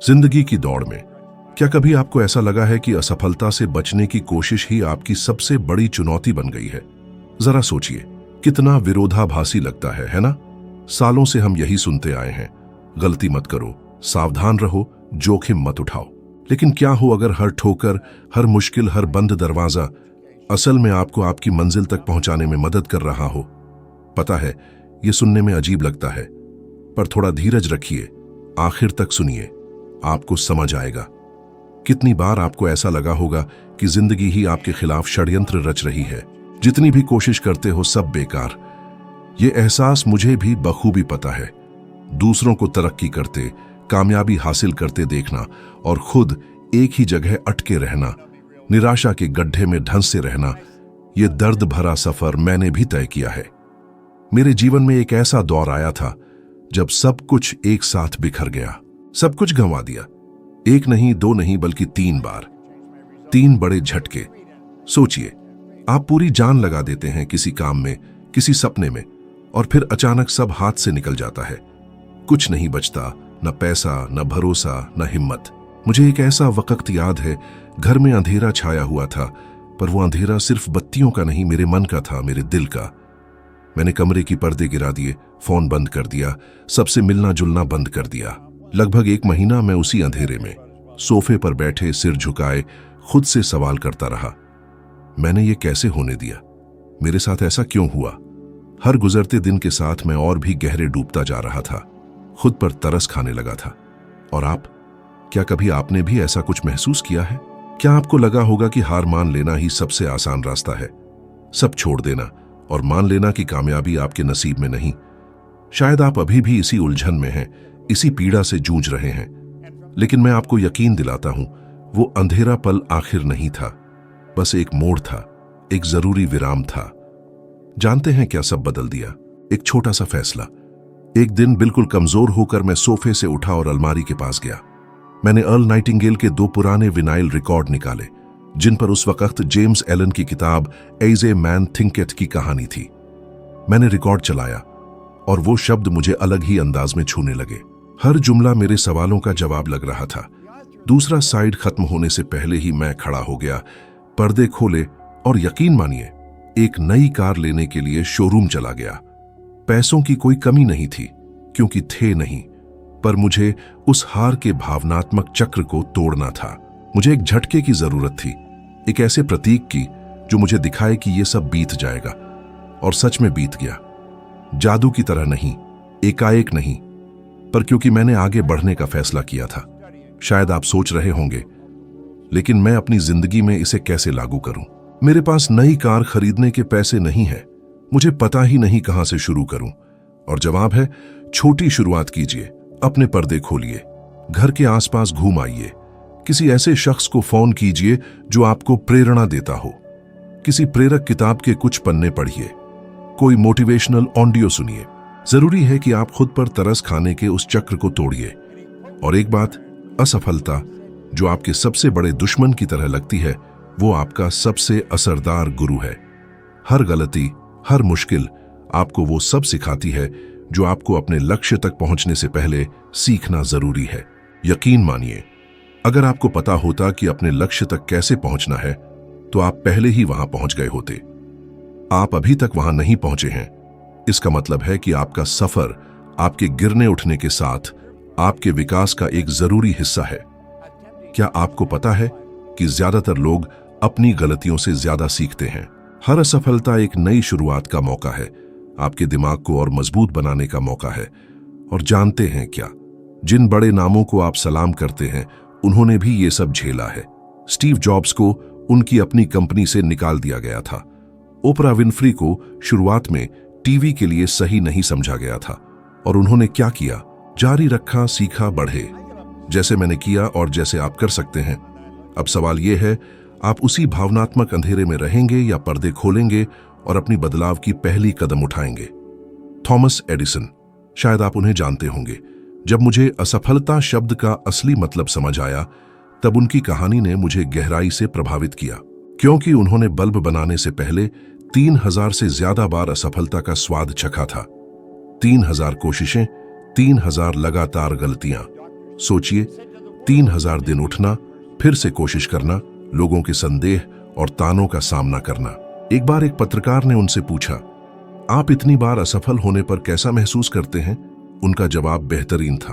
जिंदगी की दौड़ में क्या कभी आपको ऐसा लगा है कि असफलता से बचने की कोशिश ही आपकी सबसे बड़ी चुनौती बन गई है? जरा सोचिए, कितना विरोधाभासी लगता है ना? सालों से हम यही सुनते आए हैं, गलती मत करो, सावधान रहो, जोखिम मत उठाओ। लेकिन क्या हो अगर हर ठोकर, हर मुश्किल, हर बंद दरवाजा असल में आपको आपकी मंजिल तक पहुंचाने में मदद कर रहा हो? पता है, यह सुनने में अजीब लगता है, पर थोड़ा धीरज रखिए, आखिर तक सुनिए, आपको समझ आएगा। कितनी बार आपको ऐसा लगा होगा कि जिंदगी ही आपके खिलाफ षड्यंत्र रच रही है, जितनी भी कोशिश करते हो सब बेकार। ये एहसास मुझे भी बखूबी पता है। दूसरों को तरक्की करते, कामयाबी हासिल करते देखना और खुद एक ही जगह अटके रहना, निराशा के गड्ढे में धंसे रहना, ये दर्द भरा सफर मैंने भी तय किया है। मेरे जीवन में एक ऐसा दौर आया था जब सब कुछ एक साथ बिखर गया, सब कुछ गंवा दिया। एक नहीं, दो नहीं, बल्कि 3 बार, 3 बड़े झटके। सोचिए, आप पूरी जान लगा देते हैं किसी काम में, किसी सपने में, और फिर अचानक सब हाथ से निकल जाता है। कुछ नहीं बचता, न पैसा, न भरोसा, न हिम्मत। मुझे एक ऐसा वक्त याद है, घर में अंधेरा छाया हुआ था, पर वो अंधेरा सिर्फ बत्तियों का नहीं, मेरे मन का था, मेरे दिल का। मैंने कमरे की पर्दे गिरा दिए, फोन बंद कर दिया, सबसे मिलना जुलना बंद कर दिया। लगभग 1 महीना मैं उसी अंधेरे में सोफे पर बैठे, सिर झुकाए, खुद से सवाल करता रहा, मैंने ये कैसे होने दिया? मेरे साथ ऐसा क्यों हुआ? हर गुजरते दिन के साथ मैं और भी गहरे डूबता जा रहा था, खुद पर तरस खाने लगा था। और आप, क्या कभी आपने भी ऐसा कुछ महसूस किया है? क्या आपको लगा होगा कि हार मान लेना ही सबसे आसान रास्ता है, सब छोड़ देना और मान लेना कि कामयाबी आपके नसीब में नहीं? शायद आप अभी भी इसी उलझन में हैं, इसी पीड़ा से जूझ रहे हैं। लेकिन मैं आपको यकीन दिलाता हूं, वो अंधेरा पल आखिर नहीं था, बस एक मोड़ था, एक जरूरी विराम था। जानते हैं क्या सब बदल दिया? एक छोटा सा फैसला। एक दिन बिल्कुल कमजोर होकर मैं सोफे से उठा और अलमारी के पास गया। मैंने अर्ल नाइटिंगेल के 2 पुराने विनाइल रिकॉर्ड निकाले, जिन पर उस वक्त जेम्स एलन की किताब एज ए मैन थिंकेथ की कहानी थी। मैंने रिकॉर्ड चलाया और वो शब्द मुझे अलग ही अंदाज में छूने लगे। हर जुमला मेरे सवालों का जवाब लग रहा था। दूसरा साइड खत्म होने से पहले ही मैं खड़ा हो गया, पर्दे खोले और यकीन मानिए, एक नई कार लेने के लिए शोरूम चला गया। पैसों की कोई कमी नहीं थी, क्योंकि थे नहीं, पर मुझे उस हार के भावनात्मक चक्र को तोड़ना था। मुझे एक झटके की जरूरत थी, एक ऐसे प्रतीक की जो मुझे दिखाए कि यह सब बीत जाएगा। और सच में बीत गया, जादू की तरह नहीं, एकाएक नहीं, पर क्योंकि मैंने आगे बढ़ने का फैसला किया था। शायद आप सोच रहे होंगे, लेकिन मैं अपनी जिंदगी में इसे कैसे लागू करूं? मेरे पास नई कार खरीदने के पैसे नहीं है, मुझे पता ही नहीं कहां से शुरू करूं। और जवाब है, छोटी शुरुआत कीजिए, अपने पर्दे खोलिए, घर के आसपास घूम आइए, किसी ऐसे शख्स को फोन कीजिए जो आपको प्रेरणा देता हो, किसी प्रेरक किताब के कुछ पन्ने पढ़िए, कोई मोटिवेशनल ऑडियो सुनिए। जरूरी है कि आप खुद पर तरस खाने के उस चक्र को तोड़िए। और एक बात, असफलता जो आपके सबसे बड़े दुश्मन की तरह लगती है, वो आपका सबसे असरदार गुरु है। हर गलती, हर मुश्किल आपको वो सब सिखाती है जो आपको अपने लक्ष्य तक पहुंचने से पहले सीखना जरूरी है। यकीन मानिए, अगर आपको पता होता कि अपने लक्ष्य तक कैसे पहुंचना है, तो आप पहले ही वहां पहुंच गए होते। आप अभी तक वहां नहीं पहुंचे हैं, इसका मतलब है कि आपका सफर आपके गिरने उठने के साथ आपके विकास का एक जरूरी हिस्सा है। क्या आपको पता है कि ज्यादातर लोग अपनी गलतियों से ज्यादा सीखते हैं? हर असफलता एक नई शुरुआत का मौका है, आपके दिमाग को और मजबूत बनाने का मौका है। और जानते हैं क्या, जिन बड़े नामों को आप सलाम करते हैं, उन्होंने भी ये सब झेला है। स्टीव जॉब्स को उनकी अपनी कंपनी से निकाल दिया गया था। ओपरा विन्फ्री को शुरुआत में टीवी के लिए सही नहीं समझा गया था, और उन्होंने क्या किया? जारी रखा, सीखा, बढ़े, जैसे मैंने किया और जैसे आप कर सकते हैं। अब सवाल यह है, आप उसी भावनात्मक अंधेरे में रहेंगे या पर्दे खोलेंगे और अपनी बदलाव की पहली कदम उठाएंगे? थॉमस एडिसन, शायद आप उन्हें जानते होंगे। जब मुझे असफलता शब्द का असली मतलब समझ आया, तब उनकी कहानी ने मुझे गहराई से प्रभावित किया, क्योंकि उन्होंने बल्ब बनाने से पहले 3000 से ज्यादा बार असफलता का स्वाद चखा था। 3000 कोशिशें, 3000 लगातार गलतियां। सोचिए, 3000 दिन उठना, फिर से कोशिश करना, लोगों के संदेह और तानों का सामना करना। एक बार एक पत्रकार ने उनसे पूछा, आप इतनी बार असफल होने पर कैसा महसूस करते हैं? उनका जवाब बेहतरीन था,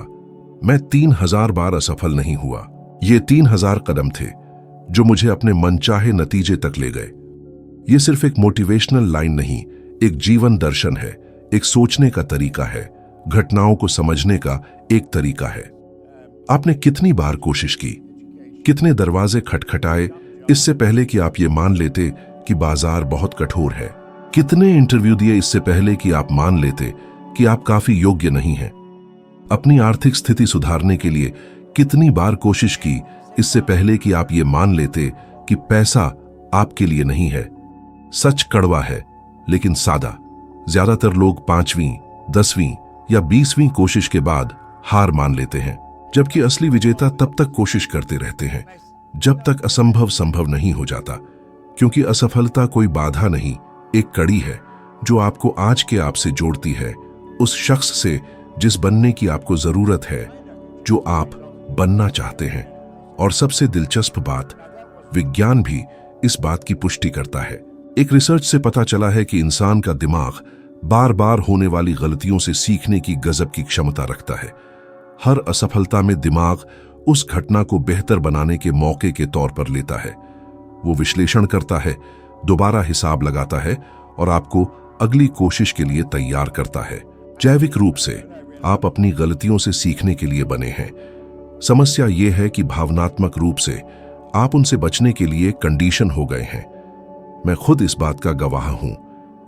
मैं 3000 बार असफल नहीं हुआ। ये 3000 कदम थे जो मुझे अपने मनचाहे नतीजे तक ले गए। ये सिर्फ एक मोटिवेशनल लाइन नहीं, एक जीवन दर्शन है, एक सोचने का तरीका है, घटनाओं को समझने का एक तरीका है। आपने कितनी बार कोशिश की, कितने दरवाजे खटखटाए इससे पहले कि आप ये मान लेते कि बाजार बहुत कठोर है? कितने इंटरव्यू दिए इससे पहले कि आप मान लेते कि आप काफी योग्य नहीं हैं? अपनी आर्थिक स्थिति सुधारने के लिए कितनी बार कोशिश की इससे पहले कि आप ये मान लेते कि पैसा आपके लिए नहीं है? सच कड़वा है लेकिन सादा। ज्यादातर लोग 5वीं, 10वीं या 20वीं कोशिश के बाद हार मान लेते हैं, जबकि असली विजेता तब तक कोशिश करते रहते हैं जब तक असंभव संभव नहीं हो जाता। क्योंकि असफलता कोई बाधा नहीं, एक कड़ी है जो आपको आज के आप से जोड़ती है, उस शख्स से जिस बनने की आपको जरूरत है, जो आप बनना चाहते हैं। और सबसे दिलचस्प बात, विज्ञान भी इस बात की पुष्टि करता है। एक रिसर्च से पता चला है कि इंसान का दिमाग बार बार होने वाली गलतियों से सीखने की गजब की क्षमता रखता है। हर असफलता में दिमाग उस घटना को बेहतर बनाने के मौके के तौर पर लेता है। वो विश्लेषण करता है, दोबारा हिसाब लगाता है और आपको अगली कोशिश के लिए तैयार करता है। जैविक रूप से आप अपनी गलतियों से सीखने के लिए बने हैं। समस्या यह है कि भावनात्मक रूप से आप उनसे बचने के लिए कंडीशन हो गए हैं। मैं खुद इस बात का गवाह हूं।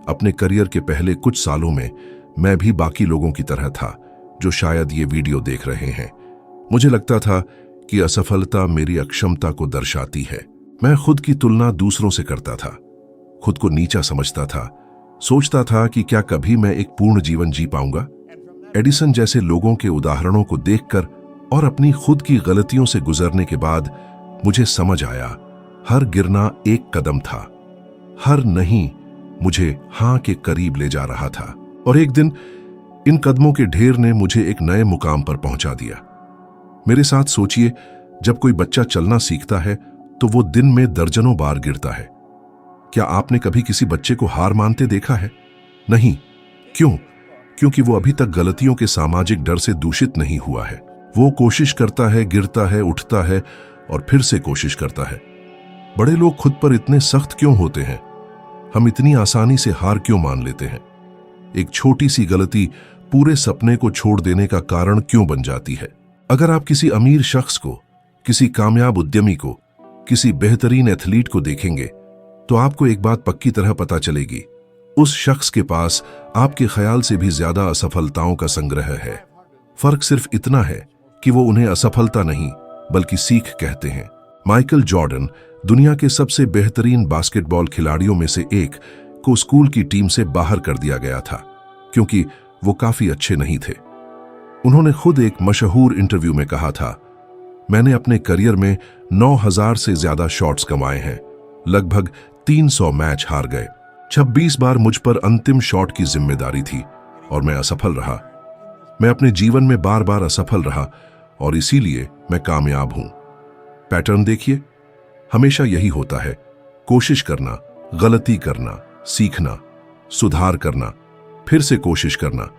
अपने करियर के पहले कुछ सालों में मैं भी बाकी लोगों की तरह था जो शायद ये वीडियो देख रहे हैं। मुझे लगता था कि असफलता मेरी अक्षमता को दर्शाती है। मैं खुद की तुलना दूसरों से करता था, खुद को नीचा समझता था, सोचता था कि क्या कभी मैं एक पूर्ण जीवन जी पाऊंगा। एडिसन जैसे लोगों के उदाहरणों को देखकर और अपनी खुद की गलतियों से गुजरने के बाद मुझे समझ आया, हर गिरना एक कदम था, हर नहीं मुझे हां के करीब ले जा रहा था। और एक दिन इन कदमों के ढेर ने मुझे एक नए मुकाम पर पहुंचा दिया। मेरे साथ सोचिए, जब कोई बच्चा चलना सीखता है तो वो दिन में दर्जनों बार गिरता है। क्या आपने कभी किसी बच्चे को हार मानते देखा है? नहीं। क्यों? क्योंकि वो अभी तक गलतियों के सामाजिक डर से दूषित नहीं हुआ है। वो कोशिश करता है, गिरता है, उठता है और फिर से कोशिश करता है। बड़े लोग खुद पर इतने सख्त क्यों होते हैं? हम इतनी आसानी से हार क्यों मान लेते हैं? एक छोटी सी गलती पूरे सपने को छोड़ देने का कारण क्यों बन जाती है? अगर आप किसी अमीर शख्स को, किसी कामयाब उद्यमी को, किसी बेहतरीन एथलीट को देखेंगे तो आपको एक बात पक्की तरह पता चलेगी, उस शख्स के पास आपके ख्याल से भी ज्यादा असफलताओं का संग्रह है। फर्क सिर्फ इतना है कि वो उन्हें असफलता नहीं बल्कि सीख कहते हैं। माइकल जॉर्डन, दुनिया के सबसे बेहतरीन बास्केटबॉल खिलाड़ियों में से एक, को स्कूल की टीम से बाहर कर दिया गया था क्योंकि वो काफी अच्छे नहीं थे। उन्होंने खुद एक मशहूर इंटरव्यू में कहा था, मैंने अपने करियर में 9000 से ज्यादा शॉट्स कमाए हैं, लगभग 300 मैच हार गए, 26 बार मुझ पर अंतिम शॉट की जिम्मेदारी थी और मैं असफल रहा। मैं अपने जीवन में बार बार असफल रहा और इसीलिए मैं कामयाब हूं। पैटर्न देखिए, हमेशा यही होता है, कोशिश करना, गलती करना, सीखना, सुधार करना, फिर से कोशिश करना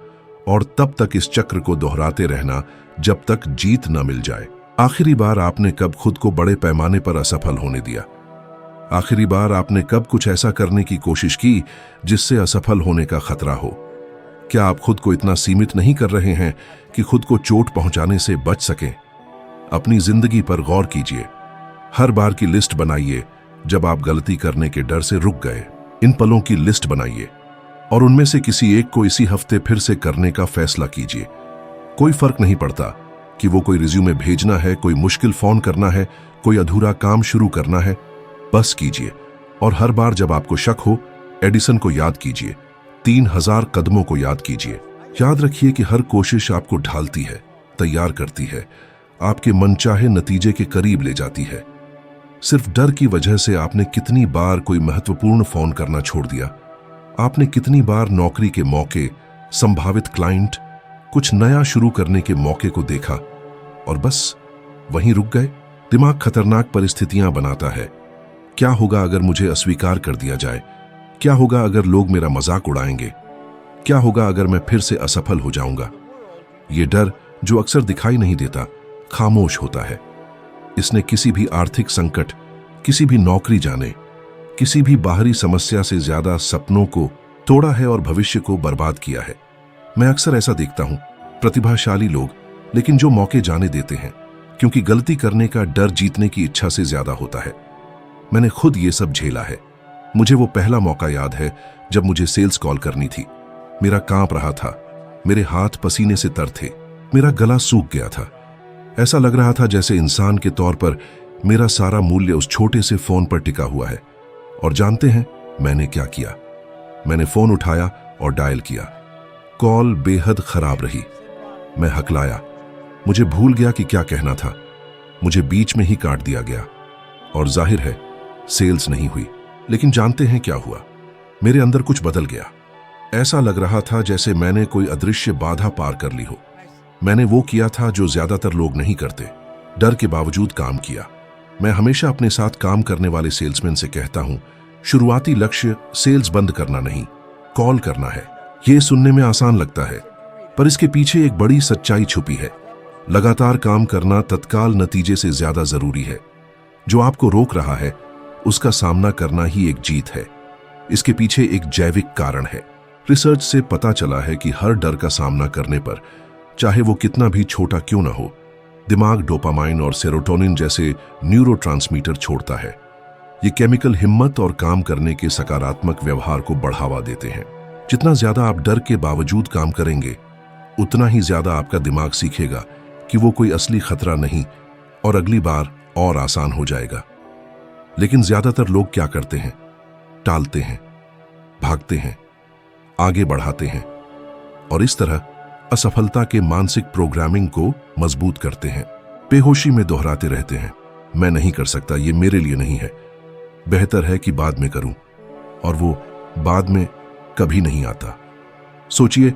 और तब तक इस चक्र को दोहराते रहना जब तक जीत न मिल जाए। आखिरी बार आपने कब खुद को बड़े पैमाने पर असफल होने दिया? आखिरी बार आपने कब कुछ ऐसा करने की कोशिश की जिससे असफल होने का खतरा हो? क्या आप खुद को इतना सीमित नहीं कर रहे हैं कि खुद को चोट पहुंचाने से बच सकें? अपनी जिंदगी पर गौर कीजिए। हर बार की लिस्ट बनाइए जब आप गलती करने के डर से रुक गए। इन पलों की लिस्ट बनाइए और उनमें से किसी एक को इसी हफ्ते फिर से करने का फैसला कीजिए। कोई फर्क नहीं पड़ता कि वो कोई रिज्यूमे भेजना है, कोई मुश्किल फोन करना है, कोई अधूरा काम शुरू करना है, बस कीजिए। और हर बार जब आपको शक हो, एडिसन को याद कीजिए, 3000 कदमों को याद कीजिए। याद रखिए कि हर कोशिश आपको ढालती है, तैयार करती है, आपके मनचाहे नतीजे के करीब ले जाती है। सिर्फ डर की वजह से आपने कितनी बार कोई महत्वपूर्ण फोन करना छोड़ दिया? आपने कितनी बार नौकरी के मौके, संभावित क्लाइंट, कुछ नया शुरू करने के मौके को देखा और बस वहीं रुक गए। दिमाग खतरनाक परिस्थितियां बनाता है। क्या होगा अगर मुझे अस्वीकार कर दिया जाए? क्या होगा अगर लोग मेरा मजाक उड़ाएंगे? क्या होगा अगर मैं फिर से असफल हो जाऊंगा? ये डर, जो अक्सर दिखाई नहीं देता, खामोश होता है। इसने किसी भी आर्थिक संकट, किसी भी नौकरी जाने, किसी भी बाहरी समस्या से ज्यादा सपनों को तोड़ा है और भविष्य को बर्बाद किया है। मैं अक्सर ऐसा देखता हूं, प्रतिभाशाली लोग, लेकिन जो मौके जाने देते हैं क्योंकि गलती करने का डर जीतने की इच्छा से ज्यादा होता है। मैंने खुद ये सब झेला है। मुझे वो पहला मौका याद है जब मुझे सेल्स कॉल करनी थी। मेरा कांप रहा था, मेरे हाथ पसीने से तर थे, मेरा गला सूख गया था। ऐसा लग रहा था जैसे इंसान के तौर पर मेरा सारा मूल्य उस छोटे से फोन पर टिका हुआ है। और जानते हैं मैंने क्या किया? मैंने फोन उठाया और डायल किया। कॉल बेहद खराब रही। मैं हकलाया। मुझे भूल गया कि क्या कहना था। मुझे बीच में ही काट दिया गया और जाहिर है सेल्स नहीं हुई। लेकिन जानते हैं क्या हुआ? मेरे अंदर कुछ बदल गया। ऐसा लग रहा था जैसे मैंने कोई अदृश्य बाधा पार कर ली हो। मैंने वो किया था जो ज्यादातर लोग नहीं करते। डर के बावजूद काम किया। मैं हमेशा अपने साथ काम करने वाले सेल्समैन से कहता हूं, शुरुआती लक्ष्य सेल्स बंद करना नहीं, कॉल करना है। ये सुनने में आसान लगता है, पर इसके पीछे एक बड़ी सच्चाई छुपी है। लगातार काम करना तत्काल नतीजे से ज्यादा जरूरी है। जो आपको रोक रहा है उसका सामना करना ही एक जीत है। इसके पीछे एक जैविक कारण है। रिसर्च से पता चला है कि हर डर का सामना करने पर, चाहे वो कितना भी छोटा क्यों ना हो, दिमाग डोपामाइन और सेरोटोनिन जैसे न्यूरोट्रांसमीटर छोड़ता है। ये केमिकल हिम्मत और काम करने के सकारात्मक व्यवहार को बढ़ावा देते हैं। जितना ज्यादा आप डर के बावजूद काम करेंगे, उतना ही ज्यादा आपका दिमाग सीखेगा कि वो कोई असली खतरा नहीं और अगली बार और आसान हो जाएगा। लेकिन ज्यादातर लोग क्या करते हैं? टालते हैं, भागते हैं, आगे बढ़ाते हैं और इस तरह असफलता के मानसिक प्रोग्रामिंग को मजबूत करते हैं। बेहोशी में दोहराते रहते हैं, मैं नहीं कर सकता, ये मेरे लिए नहीं है, बेहतर है कि बाद में करूं। और वो बाद में कभी नहीं आता। सोचिए,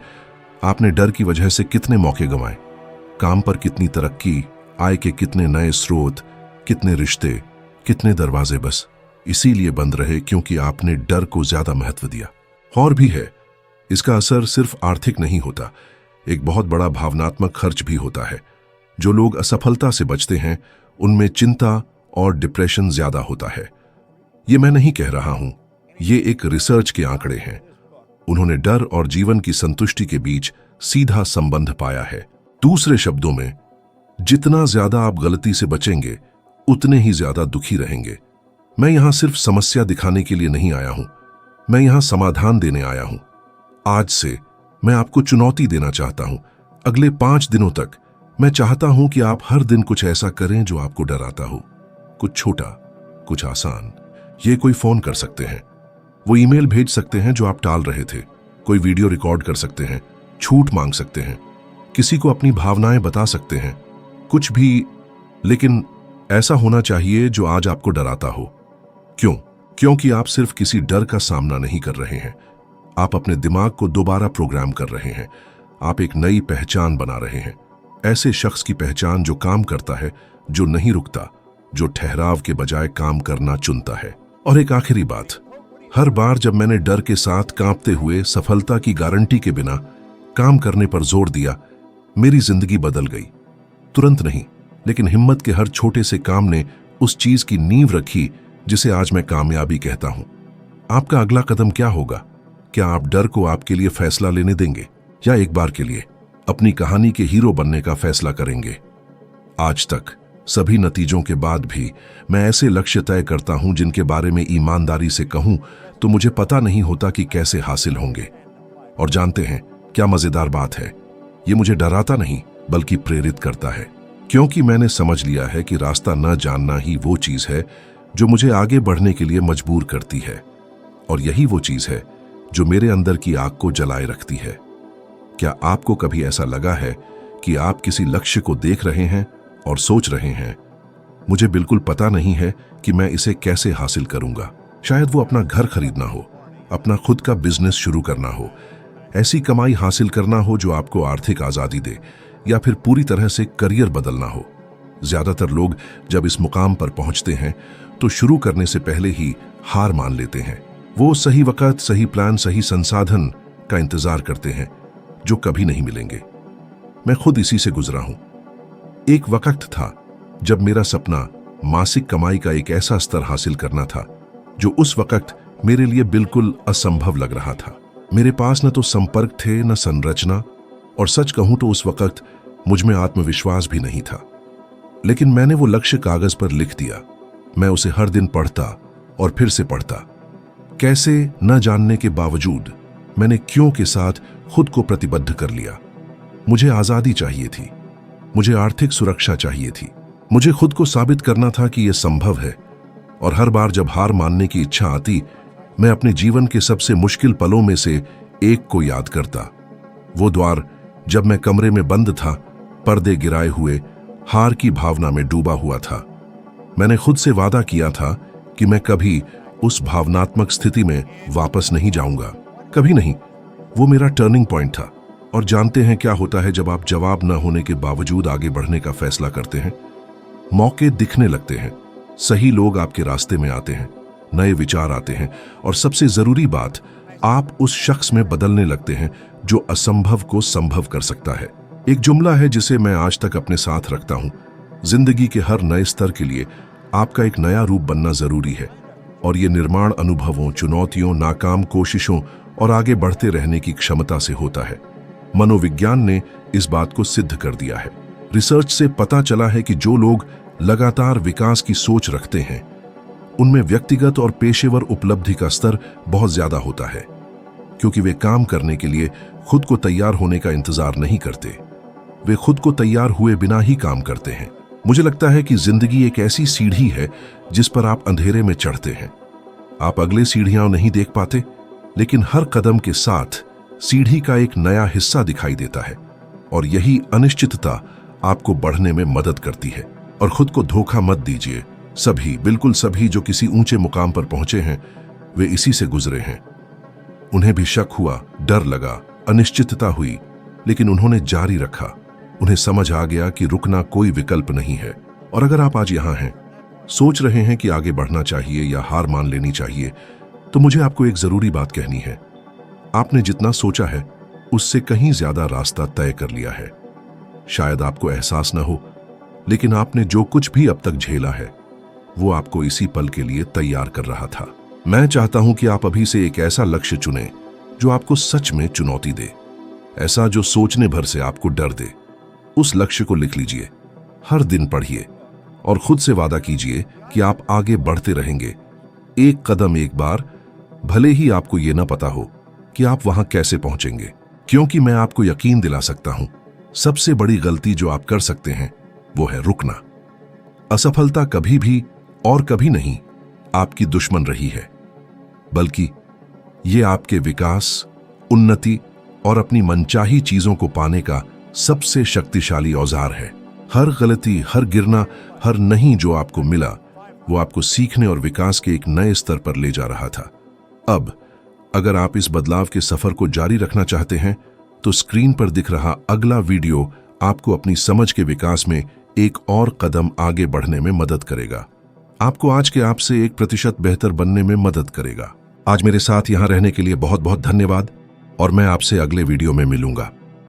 आपने डर की वजह से कितने मौके गंवाए, काम पर कितनी तरक्की, आय के कितने नए स्रोत, कितने रिश्ते, कितने दरवाजे बस इसीलिए बंद रहे क्योंकि आपने डर को ज्यादा महत्व दिया। और भी है, इसका असर सिर्फ आर्थिक नहीं होता, एक बहुत बड़ा भावनात्मक खर्च भी होता है। जो लोग असफलता से बचते हैं उनमें चिंता और डिप्रेशन ज्यादा होता है। ये मैं नहीं कह रहा हूं, ये एक रिसर्च के आंकड़े हैं। उन्होंने डर और जीवन की संतुष्टि के बीच सीधा संबंध पाया है। दूसरे शब्दों में, जितना ज्यादा आप गलती से बचेंगे उतने ही ज्यादा दुखी रहेंगे। मैं यहां सिर्फ समस्या दिखाने के लिए नहीं आया हूं, मैं यहां समाधान देने आया हूं। आज से मैं आपको चुनौती देना चाहता हूं। अगले 5 दिनों तक मैं चाहता हूं कि आप हर दिन कुछ ऐसा करें जो आपको डराता हो। कुछ छोटा, कुछ आसान। ये कोई फोन कर सकते हैं, वो ईमेल भेज सकते हैं जो आप टाल रहे थे, कोई वीडियो रिकॉर्ड कर सकते हैं, छूट मांग सकते हैं, किसी को अपनी भावनाएं बता सकते हैं, कुछ भी। लेकिन ऐसा होना चाहिए जो आज आपको डराता हो। क्यों? क्योंकि आप सिर्फ किसी डर का सामना नहीं कर रहे हैं, आप अपने दिमाग को दोबारा प्रोग्राम कर रहे हैं। आप एक नई पहचान बना रहे हैं, ऐसे शख्स की पहचान जो काम करता है, जो नहीं रुकता, जो ठहराव के बजाय काम करना चुनता है। और एक आखिरी बात, हर बार जब मैंने डर के साथ कांपते हुए सफलता की गारंटी के बिना काम करने पर जोर दिया, मेरी जिंदगी बदल गई। तुरंत नहीं, लेकिन हिम्मत के हर छोटे से काम ने उस चीज की नींव रखी जिसे आज मैं कामयाबी कहता हूं। आपका अगला कदम क्या होगा? क्या आप डर को आपके लिए फैसला लेने देंगे या एक बार के लिए अपनी कहानी के हीरो बनने का फैसला करेंगे? आज तक सभी नतीजों के बाद भी मैं ऐसे लक्ष्य तय करता हूं जिनके बारे में ईमानदारी से कहूं तो मुझे पता नहीं होता कि कैसे हासिल होंगे। और जानते हैं क्या मजेदार बात है? ये मुझे डराता नहीं बल्कि प्रेरित करता है, क्योंकि मैंने समझ लिया है कि रास्ता न जानना ही वो चीज है जो मुझे आगे बढ़ने के लिए मजबूर करती है। और यही वो चीज है जो मेरे अंदर की आग को जलाए रखती है। क्या आपको कभी ऐसा लगा है कि आप किसी लक्ष्य को देख रहे हैं और सोच रहे हैं, मुझे बिल्कुल पता नहीं है कि मैं इसे कैसे हासिल करूंगा? शायद वो अपना घर खरीदना हो, अपना खुद का बिजनेस शुरू करना हो, ऐसी कमाई हासिल करना हो जो आपको आर्थिक आजादी दे, या फिर पूरी तरह से करियर बदलना हो, ज्यादातर लोग जब इस मुकाम पर पहुंचते हैं तो शुरू करने से पहले ही हार मान लेते हैं। वो सही वक्त, सही प्लान, सही संसाधन का इंतजार करते हैं जो कभी नहीं मिलेंगे। मैं खुद इसी से गुजरा हूं। एक वक्त था जब मेरा सपना मासिक कमाई का एक ऐसा स्तर हासिल करना था जो उस वक्त मेरे लिए बिल्कुल असंभव लग रहा था। मेरे पास न तो संपर्क थे, न संरचना, और सच कहूं तो उस वक्त मुझ में आत्मविश्वास भी नहीं था। लेकिन मैंने वो लक्ष्य कागज पर लिख दिया। मैं उसे हर दिन पढ़ता और फिर से पढ़ता। कैसे न जानने के बावजूद मैंने क्यों के साथ खुद को प्रतिबद्ध कर लिया। मुझे आजादी चाहिए थी, मुझे आर्थिक सुरक्षा चाहिए थी, मुझे खुद को साबित करना था कि यह संभव है। और हर बार जब हार मानने की इच्छा आती, मैं अपने जीवन के सबसे मुश्किल पलों में से एक को याद करता। वो द्वार जब मैं कमरे में बंद था, पर्दे गिराए हुए, हार की भावना में डूबा हुआ था। मैंने खुद से वादा किया था कि मैं कभी उस भावनात्मक स्थिति में वापस नहीं जाऊंगा, कभी नहीं। वो मेरा टर्निंग पॉइंट था। और जानते हैं क्या होता है जब आप जवाब न होने के बावजूद आगे बढ़ने का फैसला करते हैं? मौके दिखने लगते हैं, सही लोग आपके रास्ते में आते हैं, नए विचार आते हैं, और सबसे जरूरी बात, आप उस शख्स में बदलने लगते हैं जो असंभव को संभव कर सकता है। एक जुमला है जिसे मैं आज तक अपने साथ रखता हूं, जिंदगी के हर नए स्तर के लिए आपका एक नया रूप बनना जरूरी है। और ये निर्माण अनुभवों, चुनौतियों, नाकाम कोशिशों और आगे बढ़ते रहने की क्षमता से होता है। मनोविज्ञान ने इस बात को सिद्ध कर दिया है। रिसर्च से पता चला है कि जो लोग लगातार विकास की सोच रखते हैं उनमें व्यक्तिगत और पेशेवर उपलब्धि का स्तर बहुत ज्यादा होता है, क्योंकि वे काम करने के लिए खुद को तैयार होने का इंतजार नहीं करते। वे खुद को तैयार हुए बिना ही काम करते हैं। मुझे लगता है कि जिंदगी एक ऐसी सीढ़ी है जिस पर आप अंधेरे में चढ़ते हैं। आप अगले सीढ़ियां नहीं देख पाते, लेकिन हर कदम के साथ सीढ़ी का एक नया हिस्सा दिखाई देता है। और यही अनिश्चितता आपको बढ़ने में मदद करती है। और खुद को धोखा मत दीजिए। सभी, बिल्कुल सभी जो किसी ऊंचे मुकाम पर पहुंचे हैं, वे इसी से गुजरे हैं। उन्हें भी शक हुआ, डर लगा, अनिश्चितता हुई, लेकिन उन्होंने जारी रखा। उन्हें समझ आ गया कि रुकना कोई विकल्प नहीं है। और अगर आप आज यहां हैं, सोच रहे हैं कि आगे बढ़ना चाहिए या हार मान लेनी चाहिए, तो मुझे आपको एक जरूरी बात कहनी है। आपने जितना सोचा है उससे कहीं ज्यादा रास्ता तय कर लिया है। शायद आपको एहसास न हो, लेकिन आपने जो कुछ भी अब तक झेला है वो आपको इसी पल के लिए तैयार कर रहा था। मैं चाहता हूं कि आप अभी से एक ऐसा लक्ष्य चुनें जो आपको सच में चुनौती दे, ऐसा जो सोचने भर से आपको डर दे। उस लक्ष्य को लिख लीजिए, हर दिन पढ़िए और खुद से वादा कीजिए कि आप आगे बढ़ते रहेंगे, एक कदम एक बार, भले ही आपको यह ना पता हो कि आप वहां कैसे पहुंचेंगे। क्योंकि मैं आपको यकीन दिला सकता हूं, सबसे बड़ी गलती जो आप कर सकते हैं वो है रुकना। असफलता कभी भी और कभी नहीं आपकी दुश्मन रही है, बल्कि ये आपके विकास, उन्नति और अपनी मनचाही चीजों को पाने का सबसे शक्तिशाली औजार है। हर गलती, हर गिरना, हर नहीं जो आपको मिला, वो आपको सीखने और विकास के एक नए स्तर पर ले जा रहा था। अब अगर आप इस बदलाव के सफर को जारी रखना चाहते हैं, तो स्क्रीन पर दिख रहा अगला वीडियो आपको अपनी समझ के विकास में एक और कदम आगे बढ़ने में मदद करेगा। आपको आज के आप से 1% बेहतर बनने में मदद करेगा। आज मेरे साथ यहां रहने के लिए बहुत बहुत धन्यवाद, और मैं आपसे अगले वीडियो में मिलूंगा।